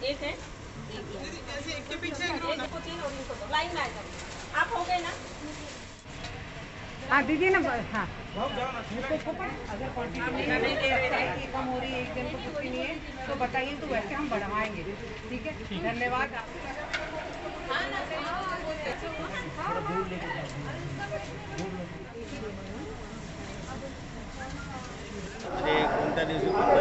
एक है एक के पीछे एक को 3 और इनको 2 लाइन में आ जाओ। आप हो गए ना? हाँ दीजिए ना। हाँ अगर क्वांटिटी कम हो रही है, एक दिन को कुछ नहीं है तो बताइए, तो वैसे हम बढ़वाएंगे। ठीक है, धन्यवाद। कोणत्या दिवशी करता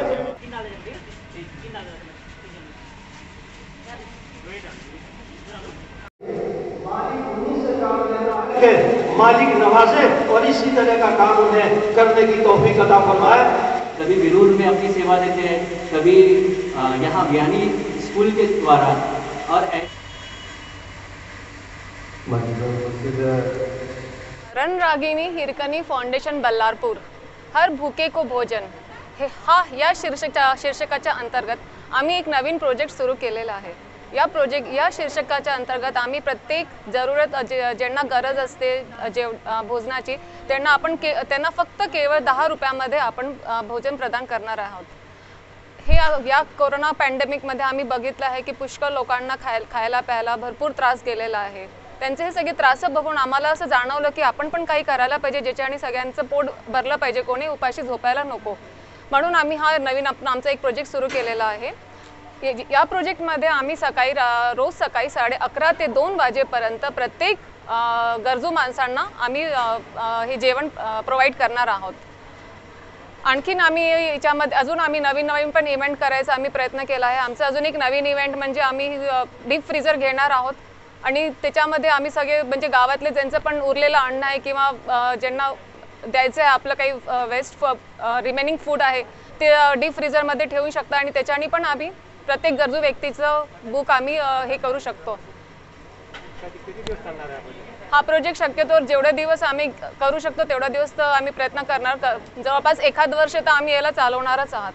मालिक नवाजे और इसी तरह का काम उन्हें करने की तौफीक अता फरमाए। कभी विरूर में अपनी सेवा देते हैं, कभी यहाँ ज्ञानी स्कूल के द्वारा, और रणरागिणी हिरकणी फाउंडेशन बल्लारपूर, हर भूके को भोजन या शीर्षकाच्या अंतर्गत आम्ही एक नवीन प्रोजेक्ट सुरू केलेला आहे। या शीर्षकाच्या अंतर्गत आम्ही प्रत्येक जरूरत ज्यांना गरज असते भोजनाची त्यांना फक्त केवळ 10 रुपयामध्ये आपण भोजन प्रदान करणार आहोत। या कोरोना पॅन्डेमिकमध्ये आम्ही बघितलं आहे की पुष्कळ लोकांना खायला प्यायला भरपूर त्रास गेलेला आहे। त्यांचे हे सगळे त्रास बघून आम्हाला असं जाणवलं की आपण पण काही करायला पाहिजे ज्याच्याने सगळ्यांचं पोट भरलं पाहिजे, कोणी उपाशी झोपायला नको। म्हणून आम्ही हा नवीन आमचा एक प्रोजेक्ट सुरू केलेला आहे। या प्रोजेक्टमध्ये आम्ही रोज सकाळी 11:30 ते 2 वाजेपर्यंत प्रत्येक गरजू माणसांना आम्ही हे जेवण प्रोव्हाइड करणार आहोत। आणखीन आम्ही याच्यामध्ये अजून आम्ही नवीन पण इव्हेंट करायचा आम्ही प्रयत्न केला आहे। आमचा अजून एक नवीन इव्हेंट म्हणजे आम्ही डीप फ्रीजर घेणार आहोत आणि त्याच्यामध्ये आम्ही सगळे म्हणजे गावातले ज्यांचं पण उरलेलं अन्न आहे किंवा ज्यांना द्यायचं आहे आपलं काही वेस्ट रिमेनिंग फूड आहे ते डीप फ्रीजरमध्ये ठेवू शकता आणि त्याच्याने पण आम्ही प्रत्येक गरजू व्यक्तीचं बुक आम्ही हे करू शकतो। हा प्रोजेक्ट शक्यतो जेवढे दिवस आम्ही करू शकतो तेवढे दिवस तर आम्ही प्रयत्न करणार। जवळपास 1 वर्ष तर आम्ही याला चालवणारच आहात।